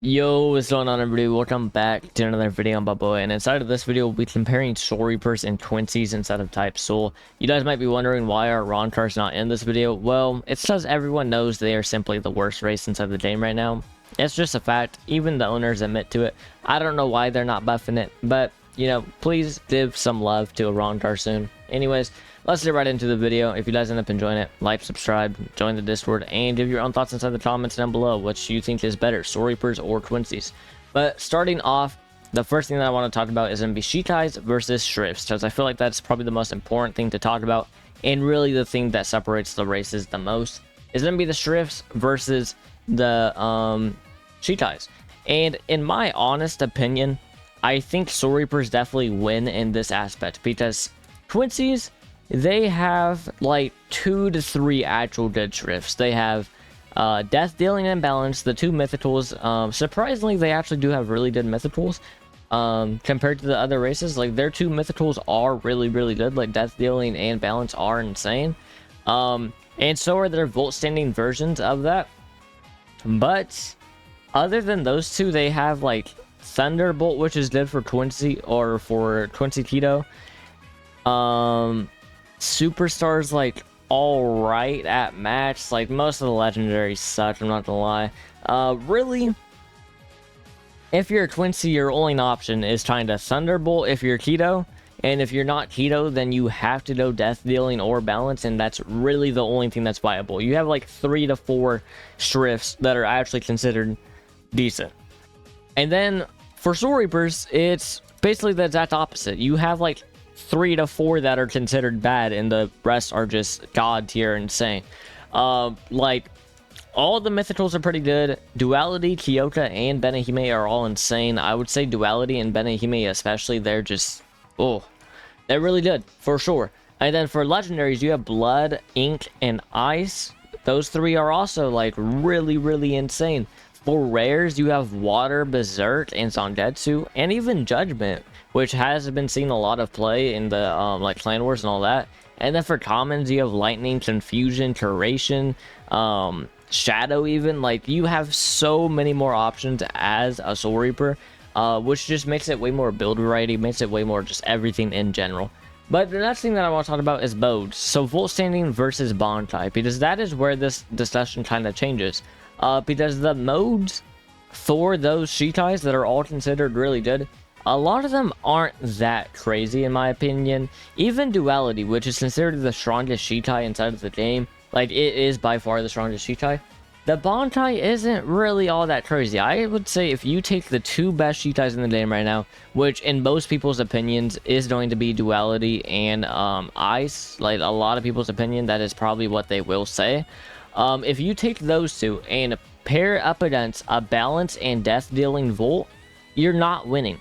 Yo, what's going on, everybody? Welcome back to another video on Bubba, and inside of this video we'll be comparing Soul Reapers and Quincy's instead of type Soul. You guys might be wondering why our Ron car's not in this video. Well, it's because everyone knows they are simply the worst race inside the game right now. It's just a fact. Even the owners admit to it. I don't know why they're not buffing it, but you know, please give some love to a Ron car soon. Anyways, let's get right into the video. If you guys end up enjoying it, like, subscribe, join the Discord, and give your own thoughts inside the comments down below. What you think is better, Soul Reapers or Quincy's? But starting off, the first thing that I want to talk about is going to be Shikai's versus Shrifts, because I feel like that's probably the most important thing to talk about, and really the thing that separates the races the most is going to be the Shrifts versus the Shikai's. And in my honest opinion, I think Soul Reapers definitely win in this aspect, because Quincy's, they have like 2 to 3 actual good Shrifts. They have Death Dealing and Balance, the 2 mythicals. Surprisingly, they actually do have really good mythicals compared to the other races. Like, their 2 mythicals are really good. Like, Death Dealing and Balance are insane. And so are their Voltstanding versions of that. But other than those 2, they have like Thunderbolt, which is good for Quincy or for Quincy Keto. Superstars like all right at match. Like, most of the legendaries suck, I'm not gonna lie. Really, if you're a Quincy, your only option is trying to Thunderbolt if you're Keto, and if you're not Keto, then you have to go Death Dealing or Balance, and that's really the only thing that's viable. You have like 3 to 4 Shrifts that are actually considered decent. And then for Soul Reapers, it's basically the exact opposite. You have like 3 to 4 that are considered bad, and the rest are just god tier insane. Like, all the mythicals are pretty good. Duality, Kyoka, and Benihime are all insane. I would say Duality and Benihime especially, they're just, oh, they're really good for sure. And then for legendaries, you have Blood, Ink, and Ice. Those 3 are also like really insane. For rares, you have Water, Berserk, and Zangetsu, and even Judgment, which has been seeing a lot of play in the like Clan Wars and all that. And then for commons, you have Lightning, Confusion, Curation, Shadow even. Like, you have so many more options as a Soul Reaper, which just makes it way more build variety, makes it way more just everything in general. But the next thing that I want to talk about is modes. So Voltstanding versus Bankai, because that is where this discussion kind of changes. Because the modes for those Shikais that are all considered really good, a lot of them aren't that crazy in my opinion. Even Duality, which is considered the strongest Shikai inside of the game, like, it is by far the strongest Shikai. The Bankai isn't really all that crazy. I would say if you take the 2 best Shikais in the game right now, which in most people's opinions is going to be Duality and Ice, like a lot of people's opinion, that is probably what they will say. If you take those 2 and pair up against a Balance and Death Dealing Volt, you're not winning.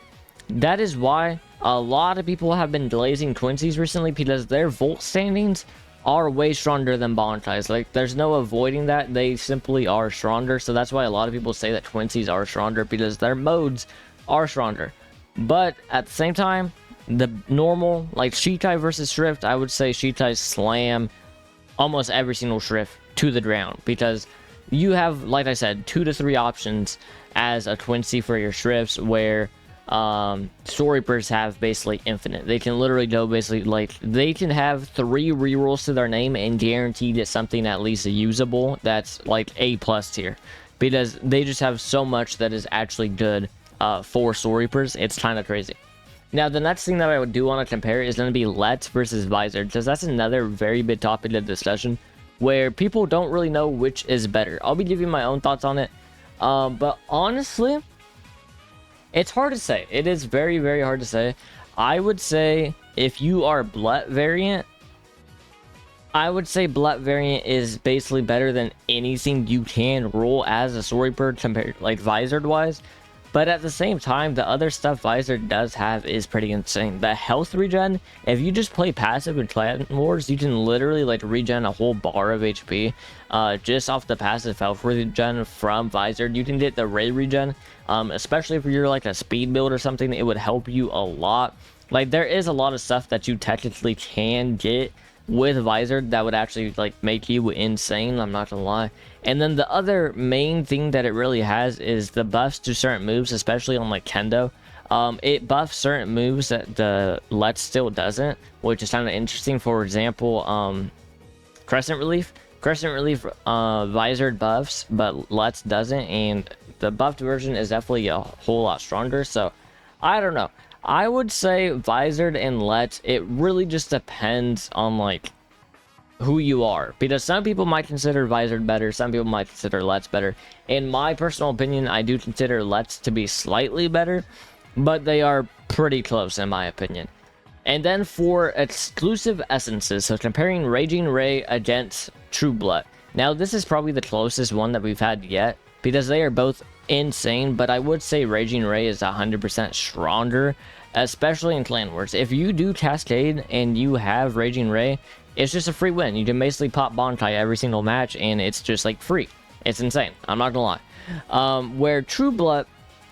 That is why a lot of people have been glazing Quincy's recently, because their Volt standings are way stronger than Bankai's. Like, there's no avoiding that. They simply are stronger. So that's why a lot of people say that Quincy's are stronger, because their modes are stronger. But at the same time, the normal, like Shikai versus Schrift, I would say Shikai slam almost every single Schrift to the ground, because you have, like I said, 2 to 3 options as a Quincy for your Shrifts, where Soul Reapers have basically infinite. They can literally go basically, like, they can have 3 rerolls to their name and guarantee that something at least usable that's like A+ tier, because they just have so much that is actually good for Soul Reapers. It's kind of crazy. Now, the next thing that I do want to compare is going to be Let's versus Vizard, because that's another very big topic of discussion where people don't really know which is better. I'll be giving my own thoughts on it, but honestly, it's hard to say. It is very hard to say. I would say if you are Blut variant, I would say Blut variant is basically better than anything you can roll as a Soul Reaper compared, like, Vizard wise. But at the same time, the other stuff Vizard does have is pretty insane. The health regen, if you just play passive in Clan Wars, you can literally like regen a whole bar of HP just off the passive health regen from Vizard. You can get the ray regen, especially if you're like a speed build or something, it would help you a lot. Like, there is a lot of stuff that you technically can get with Vizard that would actually like make you insane, I'm not gonna lie. And then the other main thing that it really has is the buffs to certain moves, especially on like Kendo. It buffs certain moves that the Let's still doesn't, which is kind of interesting. For example, Crescent Relief. Crescent Relief Vizard buffs, but Let's doesn't, and the buffed version is definitely a whole lot stronger. So I don't know. I would say Vizard and Let's, it really just depends on like who you are, because some people might consider Vizard better, some people might consider Let's better. In my personal opinion, I do consider Let's to be slightly better, but they are pretty close in my opinion. And then for exclusive essences, so comparing Raging Ray against True Blood. Now this is probably the closest one that we've had yet, because they are both insane, but I would say Raging Ray is 100% stronger, especially in Clan Wars. If you do Cascade and you have Raging Ray, it's just a free win. You can basically pop Bankai every single match, and it's just like free. It's insane, I'm not gonna lie. Where True Blood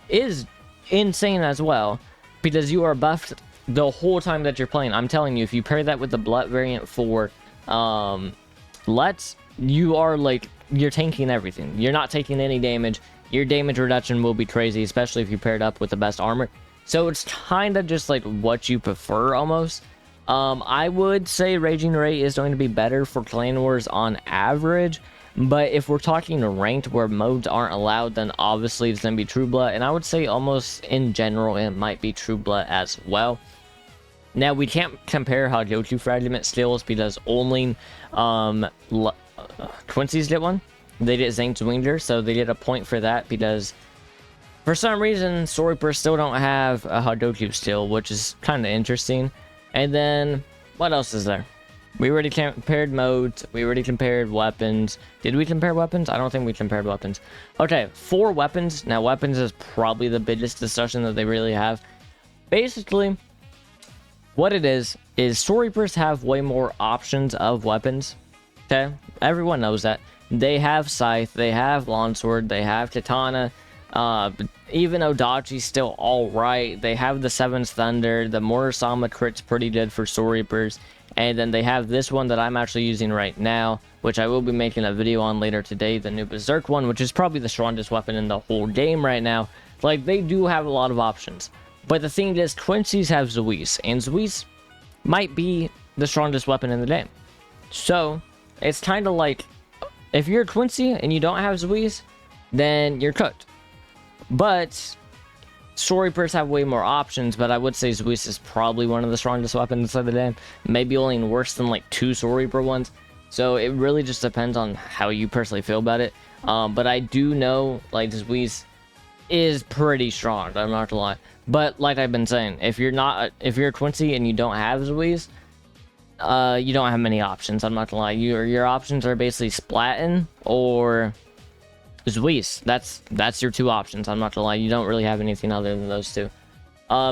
is insane as well, because you are buffed the whole time that you're playing. I'm telling you, if you pair that with the Blood variant for Let's, you are like, you're tanking everything. You're not taking any damage. Your damage reduction will be crazy, especially if you pair it up with the best armor. So it's kind of just like what you prefer almost. I would say Raging Ray is going to be better for Clan Wars on average, but if we're talking ranked where modes aren't allowed, then obviously it's going to be True Blood, and I would say almost in general it might be True Blood as well. Now we can't compare how Goku Fragment skills, because only Quincy's get one. They get Zane's Winger, so they get a point for that, because for some reason Storypers still don't have a Hadoku skill, which is kind of interesting. And then what else is there? We already compared modes, we already compared weapons. Did we compare weapons? I don't think we compared weapons. Okay, for weapons. Now weapons is probably the biggest discussion that they really have. Basically, what it is Storypers have way more options of weapons. Okay, everyone knows that. They have Scythe, they have Longsword, they have Katana, even Odachi's still alright. They have the 7th Thunder, the Murasama crit's pretty good for Storypers, and then they have this one that I'm actually using right now, which I will be making a video on later today, the new Berserk one, which is probably the strongest weapon in the whole game right now. Like, they do have a lot of options. But the thing is, Quincy's have Zuis, and Zuis might be the strongest weapon in the game. So, it's kind of like, if you're Quincy and you don't have Zuis, then you're cooked. But Storypers have way more options, but I would say Zuis is probably one of the strongest weapons of the game. Maybe only worse than like 2 Storyper ones. So it really just depends on how you personally feel about it. But I do know like Zuis is pretty strong, I'm not gonna lie. But like I've been saying, if you're Quincy and you don't have Zuis, you don't have many options, I'm not gonna lie. Your options are basically Splatin or Zuis. That's your 2 options, I'm not gonna lie. You don't really have anything other than those 2.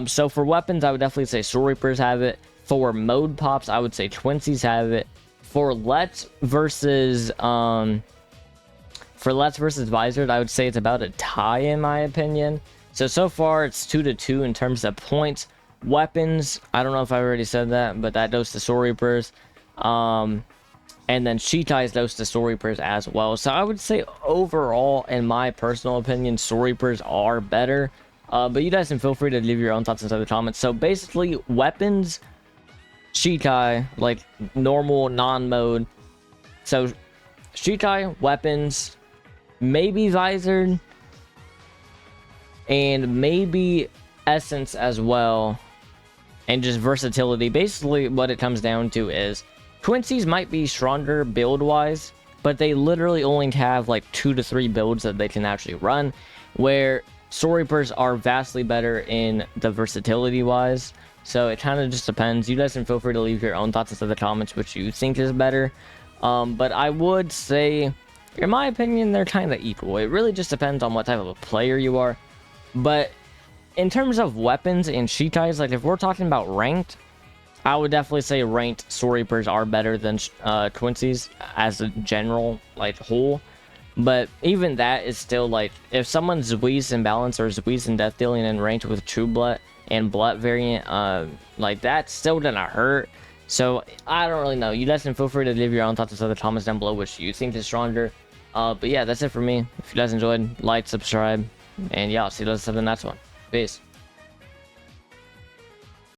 So for weapons, I would definitely say Storypers have it. For mode pops, I would say Quincy's have it. For Let's versus Vizard, I would say it's about a tie in my opinion. So far it's 2-2 in terms of points. Weapons, I don't know if I already said that, but that goes to Storypers. And then Shikai's goes to Storypers as well. So I would say overall, in my personal opinion, Storypers are better. But you guys can feel free to leave your own thoughts inside the comments. So basically, weapons, Shikai, like normal non-mode. So Shikai, weapons, maybe Vizard, and maybe Essence as well. And just versatility. Basically, what it comes down to is Quincy's might be stronger build-wise, but they literally only have like 2 to 3 builds that they can actually run, where Storypers are vastly better in the versatility-wise. So it kind of just depends. You guys can feel free to leave your own thoughts into the comments, which you think is better. But I would say, in my opinion, they're kind of equal. It really just depends on what type of a player you are. But in terms of weapons and Shikai's, like if we're talking about ranked, I would definitely say ranked Storypers are better than Quincy's as a general like whole. But even that is still like, if someone's Zuis in balance or Zuis in death dealing and ranked with True Blood and Blood variant, like that's still gonna hurt. So I don't really know. You guys can feel free to leave your own thoughts in the comments down below, which you think is stronger. But yeah, that's it for me. If you guys enjoyed, like, subscribe, and yeah, I'll see you guys in the next one. Peace.